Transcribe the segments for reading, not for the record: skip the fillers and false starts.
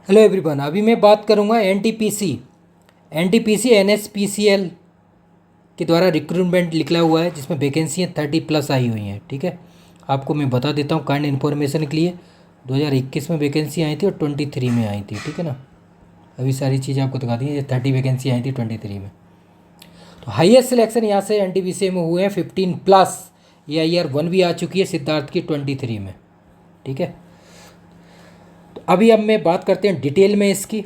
Hello everyone, अभी मैं बात करूंगा एनटीपीसी एनएसपीसीएल के द्वारा रिक्रूटमेंट निकला हुआ है जिसमें वैकेंसियाँ 30+ आई हुई हैं। ठीक है, आपको मैं बता देता हूँ काइंड इन्फॉर्मेशन के लिए। 2021 में वैकेंसी आई थी और 23 में आई थी। ठीक है ना, अभी सारी चीज़ें आपको दिखा दी हैं। ये 30 वैकेंसी आई थी 23 में। तो हाईएस्ट सिलेक्शन यहाँ से एनटीपीसी में हुए हैं 15+। ये IR1 भी आ चुकी है सिद्धार्थ की 23 में। ठीक है, तो अभी अब मैं बात करते हैं डिटेल में इसकी।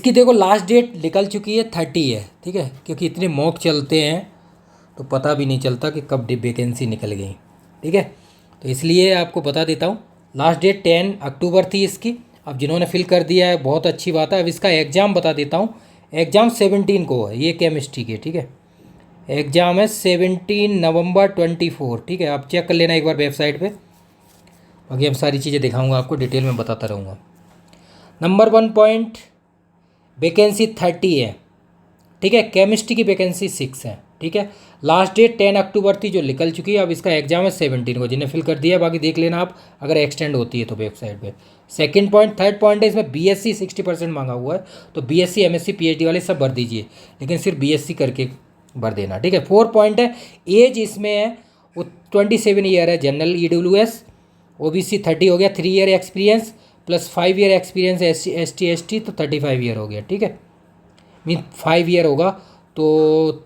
देखो लास्ट डेट निकल चुकी है 30 है। ठीक है, क्योंकि इतने मॉक चलते हैं तो पता भी नहीं चलता कि कब वैकेंसी निकल गई। ठीक है, तो इसलिए आपको बता देता हूँ। लास्ट डेट 10 अक्टूबर थी इसकी। अब जिन्होंने फिल कर दिया है बहुत अच्छी बात है। अब इसका एग्ज़ाम बता देता हूँ। एग्ज़ाम 17 को है, ये केमिस्ट्री के। ठीक है, एग्ज़ाम है 17 नवंबर 24। ठीक है, आप चेक कर लेना एक बार वेबसाइट पे। बाकी अब सारी चीज़ें दिखाऊंगा आपको, डिटेल में बताता रहूँगा। नंबर 1 पॉइंट, वैकेंसी 30 है। ठीक है, केमिस्ट्री की वैकेंसी 6 है। ठीक है, लास्ट डेट 10 अक्टूबर थी जो निकल चुकी है। अब इसका एग्जाम है 17 को, जिन्हें फिल कर दिया है। बाकी देख लेना आप अगर एक्सटेंड होती है तो वेबसाइट पे। सेकंड पॉइंट, थर्ड पॉइंट है इसमें बीएससी 60% मांगा हुआ है। तो बीएससी एमएससी पीएचडी वाले सब भर दीजिए, लेकिन सिर्फ बीएससी करके भर देना। ठीक है, 4 पॉइंट है, एज इसमें है वो 27 ईयर है। जनरल EWS OBC 30 हो गया। 3 year experience plus 5 year experience ST तो 35 ईयर हो गया। ठीक है, मीन 5 ईयर होगा तो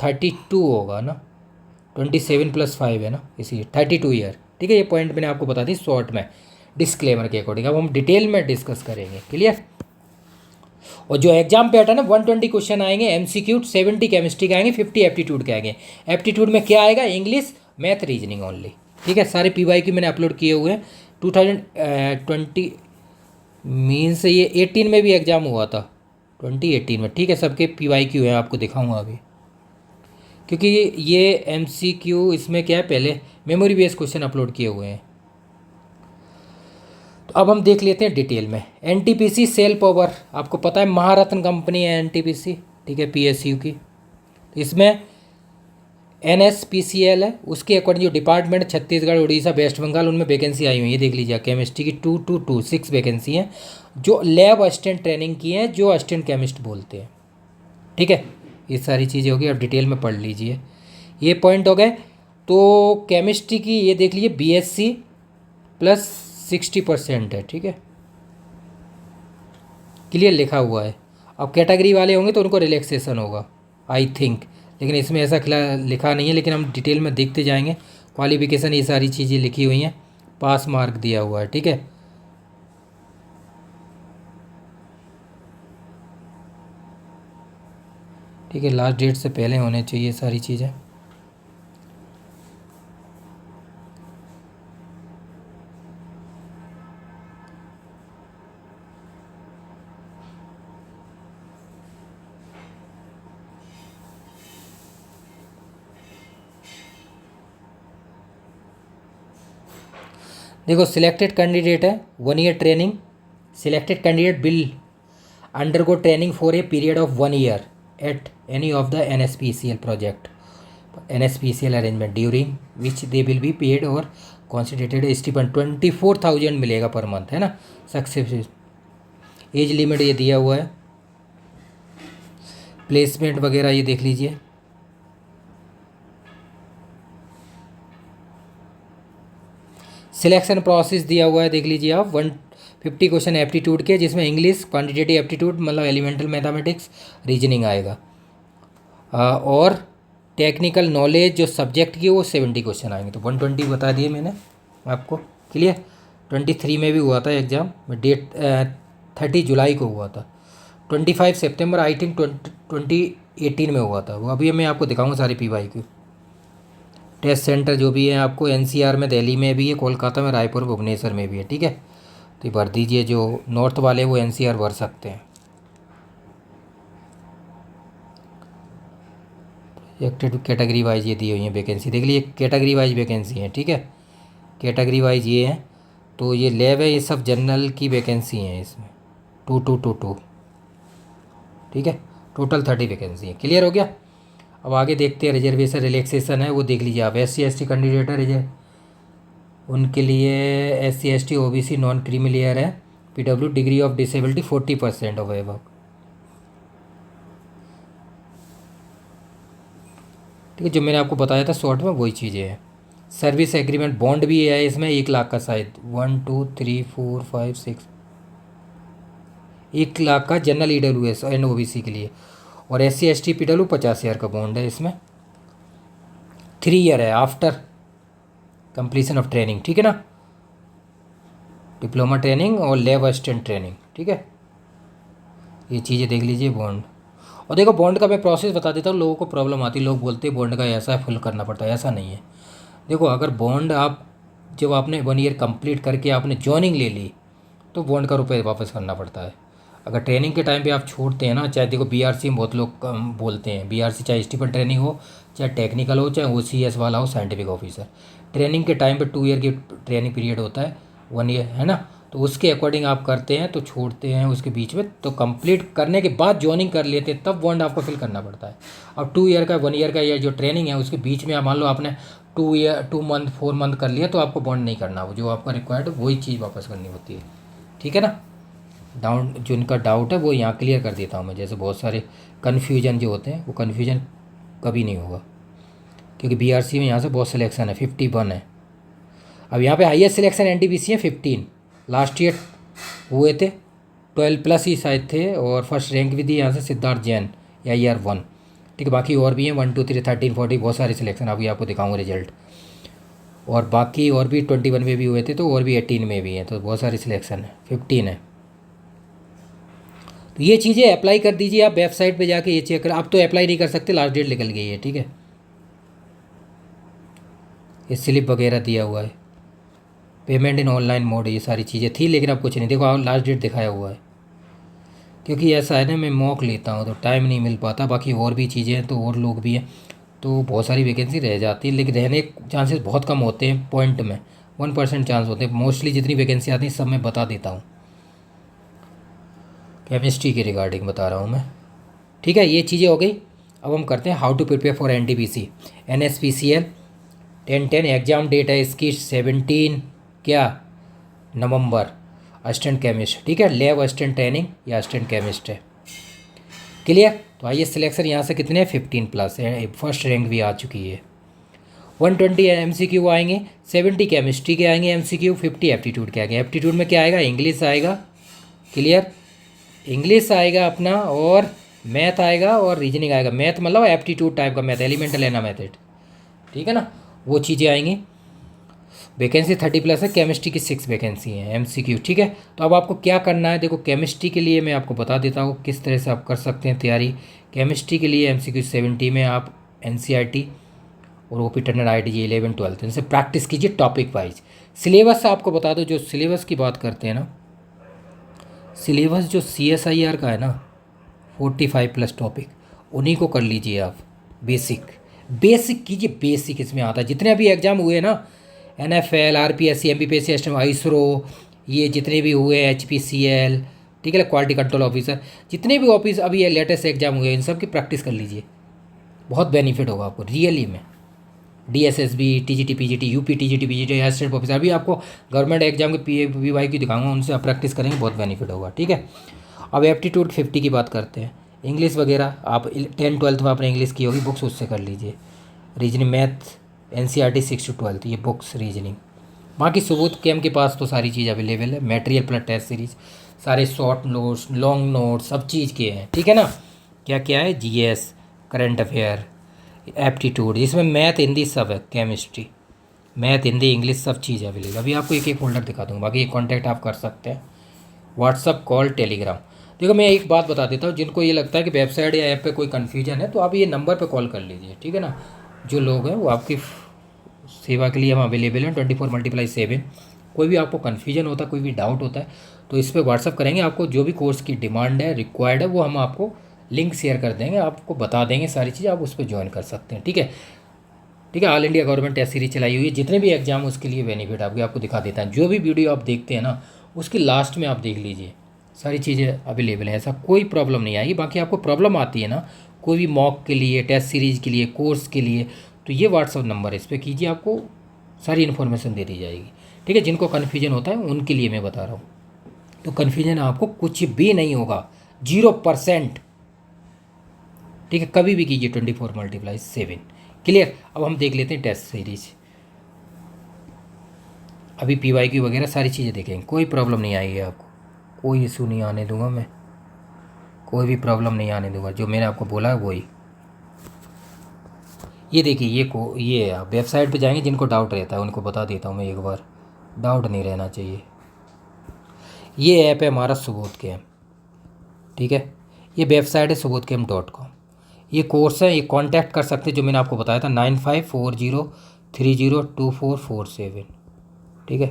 32 होगा ना। 27 + 5 है ना, इसीलिए 32 ईयर। ठीक है, ये पॉइंट मैंने आपको बता दी शॉर्ट में डिस्क्लेमर के अकॉर्डिंग। अब हम डिटेल में डिस्कस करेंगे। क्लियर। और जो एग्जाम पैटर्न है 120 क्वेश्चन आएंगे MCQ, 70 केमिस्ट्री के आएंगे, 50 एप्टीट्यूड के आएंगे। एप्टीट्यूड में क्या आएगा? English, math, reasoning only. ठीक है, सारे PYQ मैंने अपलोड किए हुए हैं। 2020 मीन्स ये 18 में भी एग्ज़ाम हुआ था, 2018 में। ठीक है, सबके PYQ है, आपको दिखाऊंगा अभी। क्योंकि ये MCQ इसमें क्या है, पहले मेमोरी बेस्ड क्वेश्चन अपलोड किए हुए हैं। तो अब हम देख लेते हैं डिटेल में। NTPC सेल पावर, आपको पता है महारत्न कंपनी है NTPC। ठीक है, PSU की। इसमें NSPCL है, उसके अकॉर्डिंग जो डिपार्टमेंट छत्तीसगढ़, उड़ीसा, वेस्ट बंगाल, उनमें वैकेंसी आई हुई है। देख लीजिए, केमिस्ट्री की 6 वैकेंसी हैं जो लैब असिस्टेंट ट्रेनिंग की हैं, जो असिस्टेंट केमिस्ट बोलते हैं। ठीक है, ये सारी चीज़ें होगी, अब डिटेल में पढ़ लीजिए। ये पॉइंट हो गए। तो केमिस्ट्री की ये देख लीजिए, BSc प्लस 60% है। ठीक है, क्लियर लिखा हुआ है। अब कैटेगरी वाले होंगे तो उनको रिलैक्सेशन होगा आई थिंक, लेकिन इसमें ऐसा लिखा नहीं है। लेकिन हम डिटेल में देखते जाएंगे। क्वालिफिकेशन, ये सारी चीज़ें लिखी हुई हैं। पास मार्क दिया हुआ है। ठीक है, ठीक है, लास्ट डेट से पहले होने चाहिए सारी चीज़ें। देखो, सिलेक्टेड कैंडिडेट है 1 ear training. Selected candidate will undergo training for a period of 1 year at any of the NSPCL project, NSPCL arrangement, during which they will be paid और कॉन्सिडरेटेड स्टीपेंड 24,000 मिलेगा पर मंथ, है ना। Successful age limit ये दिया हुआ है। Placement वगैरह ये देख लीजिए। सिलेक्शन प्रोसेस दिया हुआ है, देख लीजिए आप। 150 क्वेश्चन एप्टीट्यूड के, जिसमें इंग्लिश, क्वांटिटेटिव एप्टीट्यूड मतलब एलिमेंटल मैथमेटिक्स, रीजनिंग आएगा। और टेक्निकल नॉलेज जो सब्जेक्ट की वो 70 क्वेश्चन आएंगे। तो 120 बता दिए मैंने आपको। क्लियर। 23 में भी हुआ था एग्ज़ाम, डेट 30 जुलाई को हुआ था। 25 सितंबर आई थिंक 2018 में हुआ था वो। अभी मैं आपको दिखाऊंगा सारी PYQ। टेस्ट सेंटर जो भी है आपको NCR में, दिल्ली में भी है, कोलकाता में, रायपुर, भुवनेश्वर में भी है। ठीक है, तो ये भर दीजिए। जो नॉर्थ वाले वो NCR भर सकते हैं। एक कैटेगरी वाइज ये दी हुई है वैकेंसी, देख लीजिए कैटेगरी वाइज वैकेंसी है। ठीक है, कैटेगरी वाइज ये है। तो ये लैब है, ये सब जनरल की वैकेंसी हैं इसमें, 2222। ठीक है, टोटल 30 वैकेंसी है। क्लियर हो गया। अब आगे देखते हैं। रिजर्वेशन रिलैक्सेशन है वो देख लीजिए आप। SC ST कैंडिडेट है, उनके लिए SC ST OBC non creamy layer है PW degree of disability 40% of above. ठीक है, जो मैंने आपको बताया था शॉर्ट में वही चीज़ें हैं। सर्विस एग्रीमेंट बॉन्ड भी है इसमें 1 लाख का, शायद 1 2 3 4 5 6, 1 लाख का जनरल EWS एंड OBC के लिए। और SC ST PW 50,000 का बॉन्ड है इसमें। 3 ईयर है आफ्टर कंप्लीशन ऑफ ट्रेनिंग। ठीक है ना, डिप्लोमा ट्रेनिंग और लैब असिस्टेंट ट्रेनिंग। ठीक है, ये चीज़ें देख लीजिए बॉन्ड। और देखो बॉन्ड का मैं प्रोसेस बता देता हूँ, लोगों को प्रॉब्लम आती है, लोग बोलते हैं बॉन्ड का ऐसा फुल करना पड़ता है, ऐसा नहीं है। देखो अगर बॉन्ड आप जब आपने 1 ईयर कंप्लीट करके आपने जॉइनिंग ले ली तो बॉन्ड का रुपये वापस करना पड़ता है। अगर ट्रेनिंग के टाइम पे आप छोड़ते हैं ना, चाहे देखो BRC में बहुत लोग बोलते हैं, BRC चाहे स्टीफन ट्रेनिंग हो, चाहे टेक्निकल हो, चाहे OCS वाला हो, साइंटिफिक ऑफिसर, ट्रेनिंग के टाइम पे 2 ईयर की ट्रेनिंग पीरियड होता है, 1 ईयर है ना, तो उसके अकॉर्डिंग आप करते हैं तो छोड़ते हैं उसके बीच में, तो कंप्लीट करने के बाद जॉइनिंग कर लेते हैं तब बॉन्ड आपको फिल करना पड़ता है। अब 2 ईयर का 1 ईयर का या जो ट्रेनिंग है उसके बीच में आप मान लो आपने 2 मंथ 4 मंथ कर लिया तो आपको बॉन्ड नहीं करना, वो जो आपका रिक्वायर्ड है वही चीज़ वापस करनी होती है। ठीक है ना, डाउट जो इनका डाउट है वो यहाँ क्लियर कर देता हूँ मैं। जैसे बहुत सारे कन्फ्यूजन जो होते हैं वो कन्फ्यूजन कभी नहीं होगा, क्योंकि BRC में यहाँ से बहुत सिलेक्शन है, 51 है। अब यहाँ पे हाईएस्ट सिलेक्शन NTPC है 15, लास्ट ईयर हुए थे 12+ ही शायद थे, और फर्स्ट रैंक भी थी यहाँ से सिद्धार्थ जैन या ER 1। ठीक है, बाकी और भी हैं 1 2 3 13 40 बहुत सारे सिलेक्शन, अभी आपको दिखाऊंगा रिजल्ट। और बाकी और भी 21 में भी हुए थे, तो और भी 18 में भी हैं, तो बहुत सारे सिलेक्शन है, 15 है। तो ये चीज़ें अप्लाई कर दीजिए आप वेबसाइट पे जाके, ये चेक कर। अब तो अप्लाई नहीं कर सकते, लास्ट डेट निकल गई है। ठीक है, ये स्लिप वगैरह दिया हुआ है, पेमेंट इन ऑनलाइन मोड, ये सारी चीज़ें थी, लेकिन अब कुछ नहीं। देखो लास्ट डेट दिखाया हुआ है, क्योंकि ऐसा है ना मैं मॉक लेता हूँ तो टाइम नहीं मिल पाता। बाकी और भी चीज़ें हैं तो और लोग भी हैं, तो बहुत सारी वैकेंसी रह जाती है, लेकिन रहने के चांसेस बहुत कम होते हैं, पॉइंट में 1% चांस होते हैं। मोस्टली जितनी वैकेंसी आती है सब मैं बता देता हूँ, केमिस्ट्री के रिगार्डिंग बता रहा हूँ मैं। ठीक है, ये चीज़ें हो गई। अब हम करते हैं how to prepare for NTPC NSPCL 10-10। Exam date है इसकी 17 क्या नवंबर। असिस्टेंट केमिस्ट, ठीक है, लैब असिस्टेंट ट्रेनिंग या असिस्टेंट केमिस्ट है। क्लियर, तो आइए सिलेक्शन यहाँ से कितने हैं 15+ है, फर्स्ट रैंक भी आ चुकी है। 120 MCQ आएंगे, 70 केमिस्ट्री के आएंगे MCQ, 50 एप्टीट्यूड के आएंगे। एप्टीट्यूड में क्या आएगा, इंग्लिश आएगा, क्लियर, इंग्लिश आएगा अपना, और मैथ आएगा और रीजनिंग आएगा। मैथ मतलब एप्टीट्यूड टाइप का मैथ, एलिमेंटल एना मेथड, ठीक है ना, वो चीज़ें आएंगी। वैकेंसी 30+ है, केमिस्ट्री की 6 वैकेंसी है MCQ। ठीक है, तो अब आपको क्या करना है, देखो केमिस्ट्री के लिए मैं आपको बता देता हूँ किस तरह से आप कर सकते हैं तैयारी। केमिस्ट्री के लिए MCQ 70 में आप NCERT और OP टर्नर IITG 11-12 इनसे प्रैक्टिस कीजिए टॉपिक वाइज। सिलेबस आपको बता दो, जो सिलेबस की बात करते हैं ना, सिलेबस जो CSIR का है ना 45+ टॉपिक, उन्हीं को कर लीजिए आप। बेसिक कीजिए, बेसिक इसमें आता है। जितने अभी एग्ज़ाम हुए ना, NFL RPSC MPPSC ISRO, ये जितने भी हुए HPCL, ठीक है, क्वालिटी कंट्रोल ऑफिसर, जितने भी ऑफिस अभी ये लेटेस्ट एग्जाम हुए इन सब की प्रैक्टिस कर लीजिए, बहुत बेनिफिट होगा आपको रियली में। DSSB TGT PGT UP TGT PGT assistant officer, अभी आपको गवर्नमेंट एग्जाम के PAPY की दिखाऊंगा, उनसे आप प्रैक्टिस करेंगे, बहुत बेनिफिट होगा। ठीक है, अब एप्टीट्यूड 50 की बात करते हैं। इंग्लिश वगैरह आप 10-12 में आपने इंग्लिश की होगी, बुक्स उससे कर लीजिए। रीजनिंग मैथ NCERT 6-12 ये बुक्स रीजनिंग। बाकी सबूत के के पास तो सारी चीज़ अवेलेबल है, मटेरियल प्लस टेस्ट सीरीज, सारे शॉर्ट नोट्स लॉन्ग नोट्स सब चीज़ के हैं। ठीक है ना, क्या क्या है, GS करंट अफेयर एप्टीट्यूड, जिसमें मैथ हिंदी सब है, केमिस्ट्री मैथ हिंदी इंग्लिश सब चीज़ अवेलेबल। अभी आपको एक फोल्डर दिखा दूँगा, बाकी कॉन्टैक्ट आप कर सकते हैं व्हाट्सअप कॉल टेलीग्राम। देखो मैं एक बात बता देता हूँ, जिनको ये लगता है कि वेबसाइट या ऐप पे कोई कन्फ्यूजन है तो आप ये नंबर पे कॉल कर लीजिए। ठीक है ना, जो लोग हैं वो आपकी सेवा के लिए हम अवेलेबल हैं 24/7। कोई भी आपको कन्फ्यूजन होता है, कोई भी डाउट होता है तो इस पर व्हाट्सअप करेंगे, आपको जो भी कोर्स की डिमांड है रिक्वायर्ड है वो हम आपको लिंक शेयर कर देंगे, आपको बता देंगे सारी चीज़, आप उस पर ज्वाइन कर सकते हैं। ठीक है, ठीक है, all India government test series चलाई हुई है, जितने भी एग्जाम उसके लिए बेनिफिट आपको दिखा देता है। जो भी वीडियो आप देखते हैं ना उसकी लास्ट में आप देख लीजिए, सारी चीज़ें अवेलेबल हैं, ऐसा कोई प्रॉब्लम नहीं आएगी। बाकी आपको प्रॉब्लम आती है ना कोई भी मॉक के लिए, टेस्ट सीरीज के लिए, कोर्स के लिए, तो ये व्हाट्सअप नंबर है, इस पर कीजिए, आपको सारी इन्फॉर्मेशन दे दी जाएगी। ठीक है, जिनको कन्फ्यूजन होता है उनके लिए मैं बता रहा हूँ। तो कन्फ्यूजन आपको कुछ भी नहीं होगा, 0%। ठीक है, कभी भी कीजिए 24 × 7। क्लियर। अब हम देख लेते हैं टेस्ट सीरीज। अभी PYQ वगैरह सारी चीज़ें देखेंगे, कोई प्रॉब्लम नहीं आएगी आपको, कोई इशू नहीं आने दूंगा मैं, कोई भी प्रॉब्लम नहीं आने दूंगा। जो मैंने आपको बोला है वही। ये देखिए, ये वेबसाइट पे जाएंगे, जिनको डाउट रहता है उनको बता देता हूँ मैं एक बार, डाउट नहीं रहना चाहिए। ये ऐप है हमारा सुबोध कैम्प। ठीक है, ये वेबसाइट है subodhcamp.com। ये कोर्स है, ये कांटेक्ट कर सकते हैं, जो मैंने आपको बताया था 9540302447। ठीक है,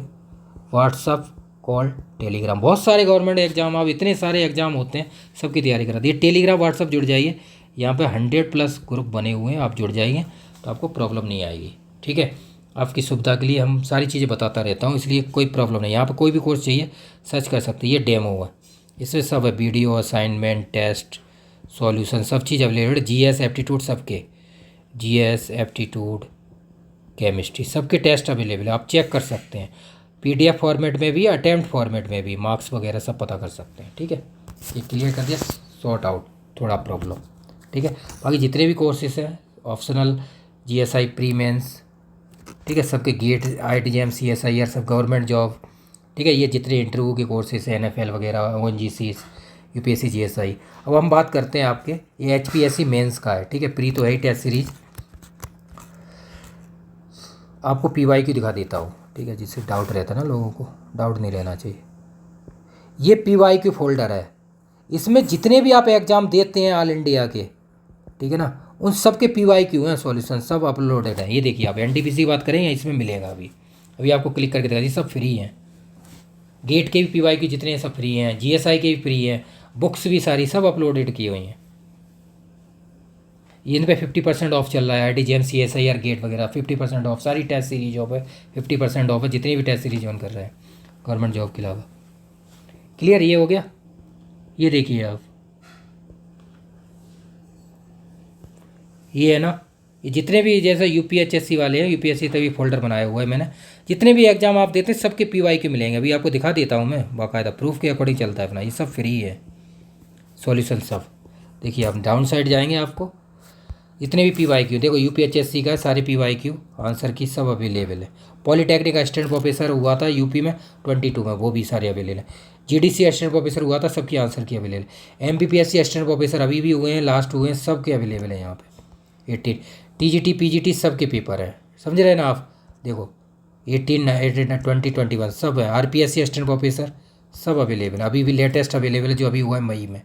व्हाट्सअप, कॉल, टेलीग्राम, बहुत सारे गवर्नमेंट एग्जाम, अब इतने सारे एग्जाम होते हैं, सबकी तैयारी करा दी। टेलीग्राम, व्हाट्सअप जुड़ जाइए, यहाँ पे 100+ ग्रुप बने हुए हैं, आप जुड़ जाइए तो आपको प्रॉब्लम नहीं आएगी। ठीक है, आपकी सुविधा के लिए हम सारी चीज़ें बताता रहता हूँ, इसलिए कोई प्रॉब्लम नहीं। यहाँ पर कोई भी कोर्स चाहिए सर्च कर सकते हैं। ये डेमो है, इसमें सब है, वीडियो, असाइनमेंट, टेस्ट, सॉल्यूशन, सब चीज़ अवेलेबल है। GS एप्टीट्यूड, सबके GS एप्टीट्यूड, केमिस्ट्री, सबके टेस्ट अवेलेबल है, आप चेक कर सकते हैं। PDF फॉर्मेट में भी, अटेम्प्ट फॉर्मेट में भी, मार्क्स वगैरह सब पता कर सकते हैं। ठीक है, ये क्लियर कर दिया, सॉर्ट आउट थोड़ा प्रॉब्लम। ठीक है, बाकी जितने भी कोर्सेस हैं ऑप्शनल, GSI प्री मेंस, ठीक है, सबके गेट, IIT-JAM, CSIR, सब गवर्नमेंट जॉब। ठीक है, ये जितने इंटरव्यू के कोर्सेस हैं, NFL वगैरह, ONGC, UPSC, GSI। अब हम बात करते हैं आपके ये HPSC मेंस का है। ठीक है, प्री तो है ही टेस्ट सीरीज, आपको PYQ दिखा देता हूँ। ठीक है, जिससे डाउट रहता है ना लोगों को, डाउट नहीं रहना चाहिए। ये PYQ फोल्डर है, इसमें जितने भी आप एग्ज़ाम देते हैं ऑल इंडिया के, ठीक है ना, उन सब के PYQ हैं, सॉल्यूशन सब अपलोडेड है। ये देखिए, आप NTPC की बात करें या इसमें मिलेगा। अभी अभी आपको क्लिक करके दिखा, ये सब फ्री हैं। गेट के भी PYQ जितने हैं सब फ्री हैं, GSI के भी फ्री हैं, बुक्स भी सारी सब अपलोडेड की हुई हैं। इन पे 50% ऑफ चल रहा है। IIT-JAM, CSIR, गेट वगैरह 50% ऑफ, सारी टेस्ट सीरीज जॉब है 50% ऑफ है, जितनी भी टेस्ट सीरीज ज्वाइन कर रहे हैं गवर्नमेंट जॉब के अलावा। क्लियर, ये हो गया। ये देखिए आप, ये है ना, ये जितने भी जैसे UPHSC वाले हैं, UPSC तभी फोल्डर बनाया हुआ है मैंने, जितने भी एग्जाम आप देते हैं सबके PYQ मिलेंगे। अभी आपको दिखा देता हूँ मैं, बाकायदा प्रूफ के अकॉर्डिंग चलता है अपना, ये सब फ्री है सॉल्यूशन सब। देखिए, आप डाउन साइड जाएंगे, आपको जितने भी PYQ, देखो UPHSC का सारे PYQ आंसर की सब अवेलेबल है। पॉलीटेक्निक असिस्टेंट प्रोफेसर हुआ था यूपी में 22 में, वो भी सारे अवेलेबल है। GDC असिस्टेंट प्रोफेसर हुआ था, सबकी आंसर की अवेलेबल है। MPPSC असिस्टेंट प्रोफेसर अभी भी हुए हैं, लास्ट हुए हैं, सबके अवेलेबल है यहाँ पे। 18 TGT PGT सबके पेपर है, समझ रहे हैं ना आप। देखो 18 20 21 सब है। RPSC असिस्टेंट प्रोफेसर सब अवेलेबल है, अभी भी लेटेस्ट अवेलेबल है, जो अभी हुआ है मई में,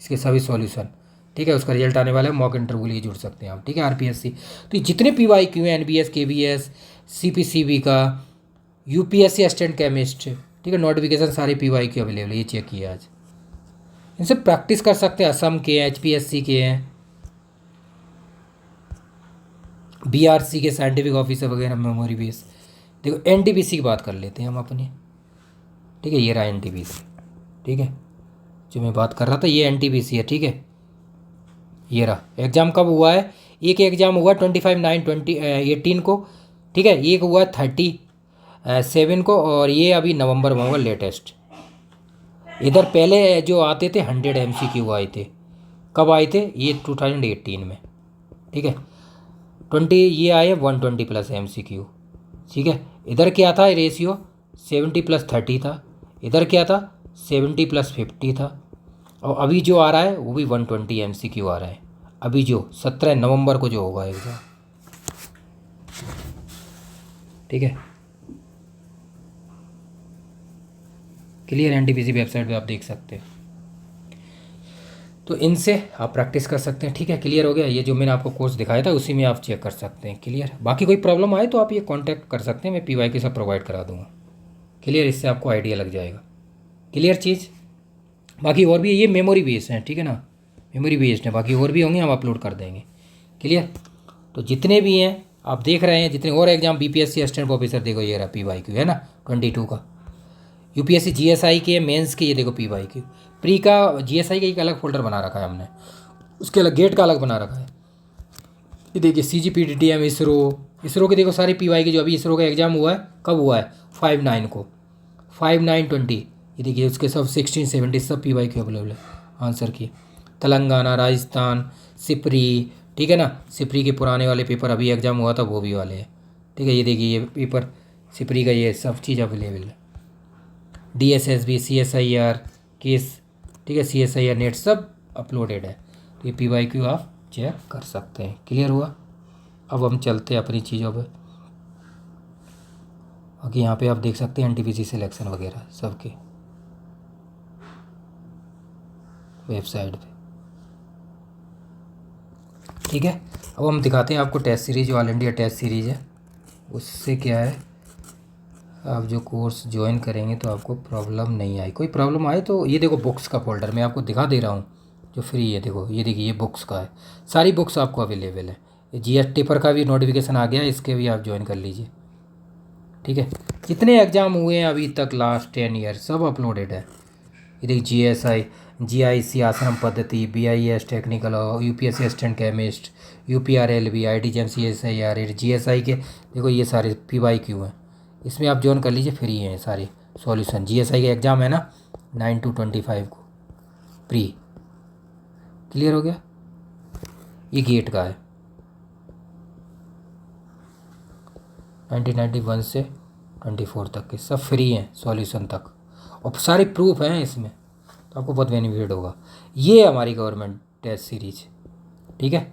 इसके सभी सॉल्यूशन। ठीक है, उसका रिजल्ट आने वाला है, मॉक इंटरव्यू लिए जुड़ सकते हैं आप। ठीक है, RPSC तो जितने PYQ हैं, NBS, KBS, CPCB का, UPSC असिस्टेंट केमिस्ट, ठीक है, नोटिफिकेशन सारे PYQ अवेलेबल है, ये चेक किया आज। इनसे प्रैक्टिस कर सकते हैं, असम के हैं, HPSC के हैं, BRC के साइंटिफिक ऑफिसर वगैरह, मेमोरी बेस। देखो NTPC की बात कर लेते हैं हम अपनी। ठीक है, ये रहा NTPC। ठीक है, जो मैं बात कर रहा था ये NTPC है। ठीक है, ये रहा। एग्ज़ाम कब हुआ है, एक एग्ज़ाम हुआ 25/9/2018 को। ठीक है, एक हुआ 30/7 को, और ये अभी नवंबर में होगा लेटेस्ट। इधर पहले जो आते थे 100 MCQ आए थे, कब आए थे, ये 2018 में। ठीक है, 20 ये आए 120+ MCQ। ठीक है, इधर क्या था रेशियो, 70+30 था। इधर क्या था, 70+50 था। और अभी जो आ रहा है वो भी 120 MCQ आ रहा है, अभी जो 17 नवंबर को जो होगा एग्ज़ाम। ठीक है, क्लियर। NTPC वेबसाइट पे आप देख सकते हैं, तो इनसे आप प्रैक्टिस कर सकते हैं। ठीक है, क्लियर हो गया। ये जो मैंने आपको कोर्स दिखाया था उसी में आप चेक कर सकते हैं। क्लियर, बाकी कोई प्रॉब्लम आए तो आप ये कांटेक्ट कर सकते हैं, मैं PYQ सब प्रोवाइड करा दूँगा। क्लियर, इससे आपको आइडिया लग जाएगा। क्लियर चीज़। बाकी और भी ये मेमोरी बेस्ड हैं, ठीक है ना, मेमोरी बेस्ड है, बाकी और भी होंगे, हम अपलोड कर देंगे। क्लियर, तो जितने भी हैं आप देख रहे हैं, जितने और एग्जाम BPSC असिस्टेंट प्रोफेसर, देखो ये रहा PYQ है ना 22 का। UPSC GSI के मेंस के, ये देखो PYQ। प्री का GSI का एक अलग फोल्डर बना रखा है हमने, उसके अलग गेट का अलग बना रखा है। ये देखिए CGPTTM, इसरो के देखो सारे PYQ, जो अभी इसरो का एग्ज़ाम हुआ है, कब हुआ है 5/9 को, 5/9/20, ये देखिए उसके सब 16 70 सब PYQ अवेलेबल है आंसर की। तेलंगाना, राजस्थान, सिपरी, ठीक है ना, सिपरी के पुराने वाले पेपर अभी एग्ज़ाम हुआ था वो भी वाले हैं, ठीक है। ये देखिए ये पेपर सिपरी का ये सब चीज़ अवेलेबल है। DSSB, CSIR केस, ठीक है, CSIR नेट सब अपलोडेड है। तो ये PYQ आप चेक कर सकते हैं। क्लियर हुआ। अब हम चलते हैं अपनी चीज़ों पे। बाकी यहाँ पे आप देख सकते हैं NTPC सिलेक्शन वगैरह सबके वेबसाइट पे, ठीक है। अब हम दिखाते हैं आपको टेस्ट सीरीज, जो ऑल इंडिया टेस्ट सीरीज है उससे क्या है, आप जो कोर्स ज्वाइन करेंगे तो आपको प्रॉब्लम नहीं आई। कोई प्रॉब्लम आए तो ये देखो बुक्स का फोल्डर मैं आपको दिखा दे रहा हूँ जो फ्री है। देखो ये देखिए ये बुक्स का है, सारी बुक्स आपको अवेलेबल है। ये GS टिपर का भी नोटिफिकेशन आ गया है, इसके भी आप ज्वाइन कर लीजिए, ठीक है। जितने एग्ज़ाम हुए हैं अभी तक लास्ट 10 ईयर सब अपलोडेड है। ये देखिए GSI, GIC आश्रम पद्धति, BIS technical, UPSC assistant chemist, UPRLB, ITGM, CSIR, GSI के देखो ये सारे PYQ हैं, इसमें आप ज्वाइन कर लीजिए, फ्री हैं सारे सॉल्यूशन। GSI के एग्ज़ाम है ना 9 to 25 को प्री। क्लियर हो गया। ये गेट का है 1991 से 24 तक के सब फ्री हैं सॉल्यूशन तक, और सारे प्रूफ हैं इसमें, तो आपको बहुत बेनिफिट होगा। ये हमारी गवर्नमेंट टेस्ट सीरीज, ठीक है,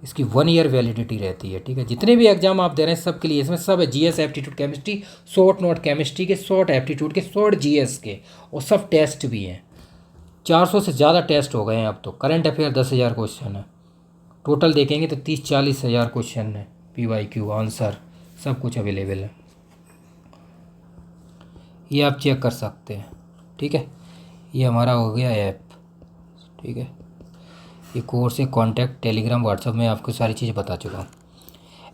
इसकी 1 ईयर वैलिडिटी रहती है, ठीक है। जितने भी एग्जाम आप दे रहे हैं सब के लिए इसमें सब है। GS aptitude chemistry, short note chemistry के, शॉर्ट एप्टीट्यूड के, शॉर्ट GS के, और सब टेस्ट भी हैं। 400 से ज़्यादा टेस्ट हो गए हैं अब तो। करंट अफेयर 10,000 क्वेश्चन है टोटल, देखेंगे तो 30-40 हज़ार क्वेश्चन है। PYQ आंसर सब कुछ अवेलेबल है, ये आप चेक कर सकते हैं, ठीक है। ये हमारा हो गया ऐप, ठीक है। ये कोर्स है, कॉन्टैक्ट टेलीग्राम व्हाट्सअप में आपको सारी चीज़ें बता चुका हूँ।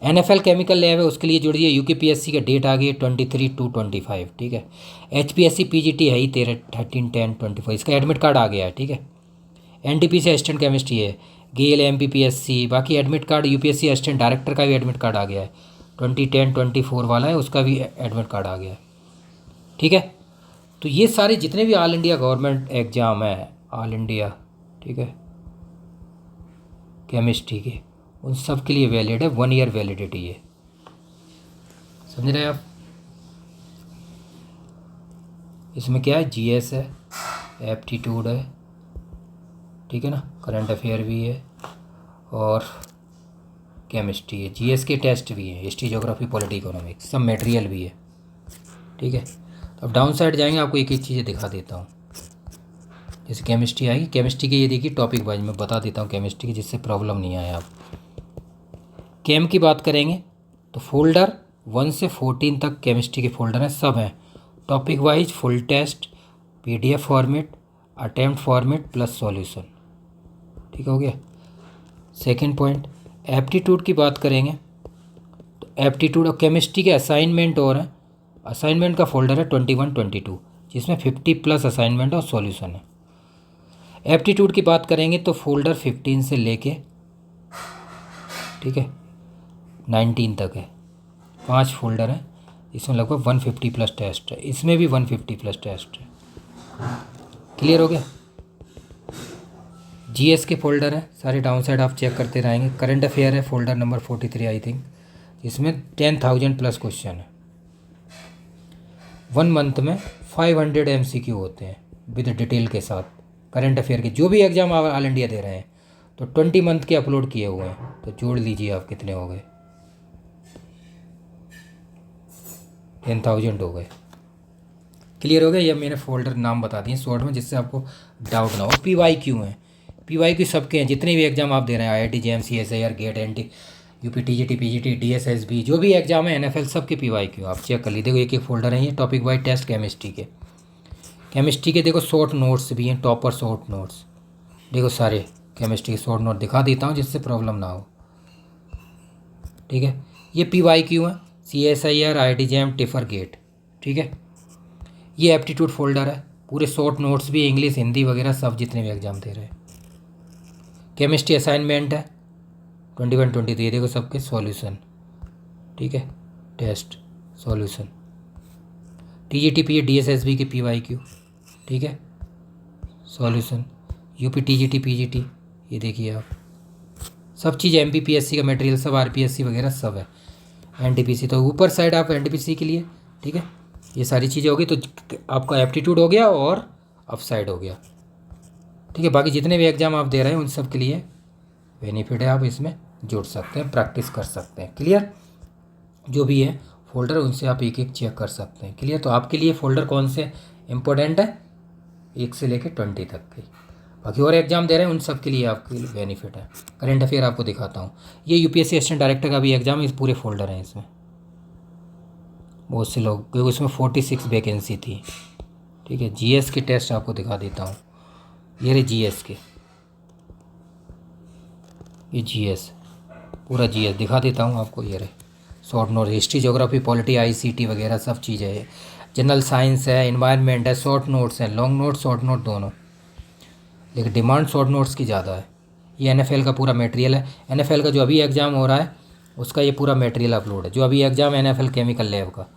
NFL केमिकल लैब है, उसके लिए जुड़िए। UKPSC का डेट आ गई 23/2/25, ठीक है। HPSC PGT है ही 13/10/25, इसका एडमिट कार्ड आ गया है, ठीक है। NTPC असिस्टेंट केमिस्ट्री है, गेल MPPSC, बाकी admit card UPSC assistant director का भी एडमिट कार्ड आ गया है 2010-24 वाला है, उसका भी एडमिट कार्ड आ गया है, ठीक है। तो ये सारे जितने भी ऑल इंडिया गवर्नमेंट एग्ज़ाम है, ऑल इंडिया, ठीक है, केमिस्ट्री के, उन सब के लिए वैलिड है। 1 ईयर वैलिडिटी है, समझ रहे हैं आप। इसमें क्या है, GS है, एप्टीट्यूड है, ठीक है ना, करंट अफेयर भी है, और केमिस्ट्री है। GS के टेस्ट भी हैं, हिस्ट्री, ज्योग्राफी, पॉलिटी, इकोनॉमिक्स, सब मटेरियल भी है, ठीक है। तो अब डाउन साइड जाएंगे, आपको एक एक चीज़ें दिखा देता हूँ। जैसे केमिस्ट्री आएगी, केमिस्ट्री के ये देखिए टॉपिक वाइज मैं बता देता हूँ केमिस्ट्री की, जिससे प्रॉब्लम नहीं आए आप। केम की बात करेंगे तो फोल्डर 1 से 14 तक केमिस्ट्री के फोल्डर हैं, सब हैं topic wise, full test, PDF format, attempt format plus solution, ठीक हो गया। सेकंड पॉइंट, एप्टीट्यूड की बात करेंगे तो एप्टीट्यूड और केमिस्ट्री के असाइनमेंट और हैं। असाइनमेंट का फोल्डर है 21-22, जिसमें 50+ असाइनमेंट और सॉल्यूशन है। एप्टीट्यूड की बात करेंगे तो फोल्डर 15 से लेके, ठीक है, 19 तक है, 5 फोल्डर हैं, इसमें लगभग 150+ टेस्ट है, इसमें भी 150+ टेस्ट है। क्लियर हो गया। GS के फोल्डर हैं सारे, डाउन साइड आप चेक करते रहेंगे। करंट अफेयर है फोल्डर नंबर 43 आई थिंक, इसमें 10,000+ क्वेश्चन है। 1 मंथ में 500 MCQ होते हैं विद डिटेल के साथ, करंट अफेयर के जो भी एग्ज़ाम आप ऑल इंडिया दे रहे हैं। तो 20 मंथ के अपलोड किए हुए हैं, तो जोड़ लीजिए आप कितने हो गए, 10,000 हो गए। क्लियर हो गया। ये मैंने फोल्डर नाम बता दिए शॉर्ट में, जिससे आपको डाउट ना हो। PYQ हैं, PYQ सबके हैं, जितने भी एग्जाम आप दे रहे हैं, IIT JEM CSIR GATE NT UP TGT PGT DSSB जो भी एग्जाम है NFL सबके PYQ आप चेक कर लीजिए। देखो एक एक फोल्डर है ये, टॉपिक वाइज टेस्ट केमिस्ट्री के। केमिस्ट्री के देखो शॉर्ट नोट्स भी हैं, टॉपर शॉर्ट नोट्स देखो सारे केमिस्ट्री के शॉर्ट नोट दिखा देता हूँ जिससे प्रॉब्लम ना हो, ठीक है। ये PYQ है, CSIR IIT JEM TIFR GATE, ठीक है। ये एप्टीट्यूड फोल्डर है, पूरे शॉर्ट नोट्स भी इंग्लिश हिंदी वगैरह सब जितने भी एग्जाम दे रहे हैं। केमिस्ट्री असाइनमेंट है 21-23, देखो सबके सॉल्यूशन, ठीक है, test solution. TGT PA DSSB के PYQ, ठीक है। सॉल्यूशन यूपी टीजीटी पीजीटी, ये देखिए आप, सब चीज़ एमपीपीएससी का मटेरियल सब, आरपीएससी वगैरह सब है। एनटीपीसी तो ऊपर साइड आप एनटीपीसी के लिए, ठीक है। ये सारी चीज़ें होगी तो आपका एप्टीट्यूड हो गया और अप साइड हो गया, ठीक है। बाकी जितने भी एग्ज़ाम आप दे रहे हैं उन सब के लिए बेनिफिट है, आप इसमें जुड़ सकते हैं, प्रैक्टिस कर सकते हैं। क्लियर? जो भी है फोल्डर उनसे आप एक एक चेक कर सकते हैं। क्लियर? तो आपके लिए फ़ोल्डर कौन से इम्पोर्टेंट है, 1 से लेकर 20 तक की। बाकी और एग्जाम दे रहे हैं उन सब के लिए आपके लिए बेनिफिट है। करंट अफेयर आपको दिखाता हूँ, ये यूपीएससी असिस्टेंट डायरेक्टर का भी एग्जाम, इस पूरे फोल्डर हैं इसमें। बहुत से लोग, क्योंकि उसमें 46 वैकेंसी थी, ठीक है। जीएस के टेस्ट आपको दिखा देता हूँ, ये रहे जीएस के, ये जीएस पूरा जीएस दिखा देता हूँ आपको। ये रहे short note, history geography polity ICT वगैरह सब चीज़ें है। जनरल साइंस है, इन्वायरमेंट है, शॉर्ट नोट्स हैं, लॉन्ग नोट शॉर्ट नोट दोनों, लेकिन डिमांड शॉर्ट नोट्स की ज़्यादा है। ये एनएफएल का पूरा मटेरियल है, एनएफएल का जो अभी एग्ज़ाम हो रहा है उसका ये पूरा मटेरियल अपलोड है। जो अभी एग्ज़ाम एनएफएल केमिकल लैब का,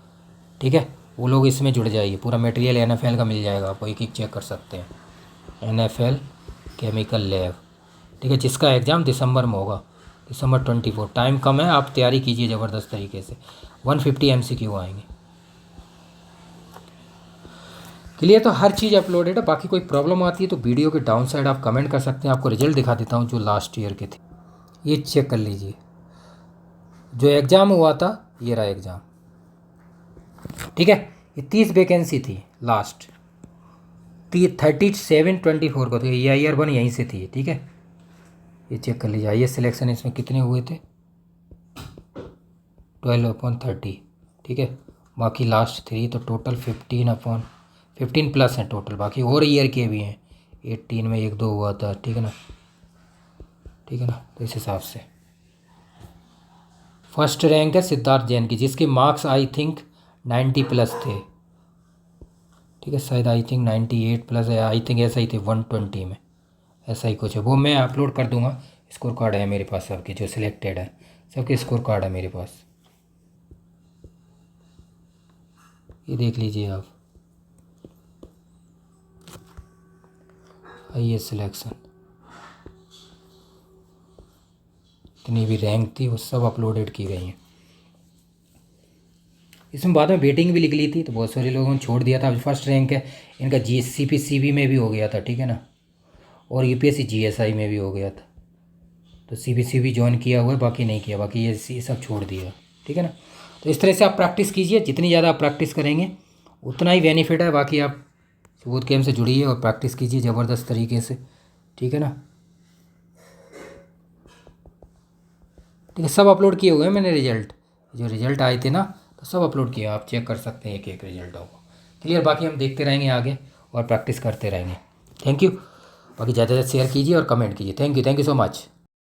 ठीक है, वो लोग इसमें जुड़ जाइए, पूरा मटेरियल एनएफएल का मिल जाएगा आपको, एक एक चेक कर सकते हैं। एनएफएल केमिकल लैब, ठीक है, जिसका एग्ज़ाम दिसंबर में होगा, दिसंबर 24। टाइम कम है, आप तैयारी कीजिए ज़बरदस्त तरीके से। 150 MCQ आएंगे। क्लियर? तो हर चीज़ अपलोडेड है। बाकी कोई प्रॉब्लम आती है तो वीडियो के डाउन साइड आप कमेंट कर सकते हैं। आपको रिजल्ट दिखा देता हूँ जो लास्ट ईयर के थे, ये चेक कर लीजिए। जो एग्ज़ाम हुआ था ये रहा एग्ज़ाम, ठीक है। ये 30 वैकेंसी थी लास्ट, 37/24 को, तो ये ईयर 1 यहीं से थी, ठीक है। ये चेक कर लीजिए। आइए सिलेक्शन इसमें कितने हुए थे, 12/30, ठीक है। बाकी लास्ट 3 तो टोटल 15 प्लस हैं टोटल। बाकी और ईयर के भी हैं, 18 में 1-2 हुआ था, ठीक है ना, ठीक है ना। तो इस हिसाब से फर्स्ट रैंक है सिद्धार्थ जैन की, जिसके मार्क्स आई थिंक 90 प्लस थे, ठीक है। शायद आई थिंक 98 प्लस है, आई थिंक ऐसा ही थे 120 में, ऐसा ही कुछ है। वो मैं अपलोड कर दूंगा, स्कोर कार्ड है मेरे पास सबके जो सिलेक्टेड है, सबके स्कोर कार्ड है मेरे पास, ये देख लीजिए आप। आइए सिलेक्शन, जितनी भी रैंक थी वो सब अपलोडेड की गई हैं। इसमें बाद में वेटिंग भी लिख ली थी, तो बहुत सारे लोगों ने छोड़ दिया था। अभी फर्स्ट रैंक है इनका CPCB में भी हो गया था, ठीक है ना, और यूपीएससी GSI में भी हो गया था। तो CPCB ज्वाइन किया हुआ है, बाकी नहीं किया, बाकी ये सब छोड़ दिया, ठीक है ना। तो इस तरह से आप प्रैक्टिस कीजिए, जितनी ज़्यादा आप प्रैक्टिस करेंगे उतना ही बेनिफिट है। बाकी आप सबूत गेम से जुड़िए और प्रैक्टिस कीजिए ज़बरदस्त तरीके से, ठीक है ना। ठीक है, सब अपलोड किए हुए हैं मैंने रिजल्ट, जो रिजल्ट आए थे ना तो सब अपलोड किए, आप चेक कर सकते हैं एक एक रिजल्टों को। क्लियर? बाकी हम देखते रहेंगे आगे और प्रैक्टिस करते रहेंगे। Thank you. बाकी ज़्यादा से ज़्यादा शेयर कीजिए और कमेंट कीजिए। Thank you so much.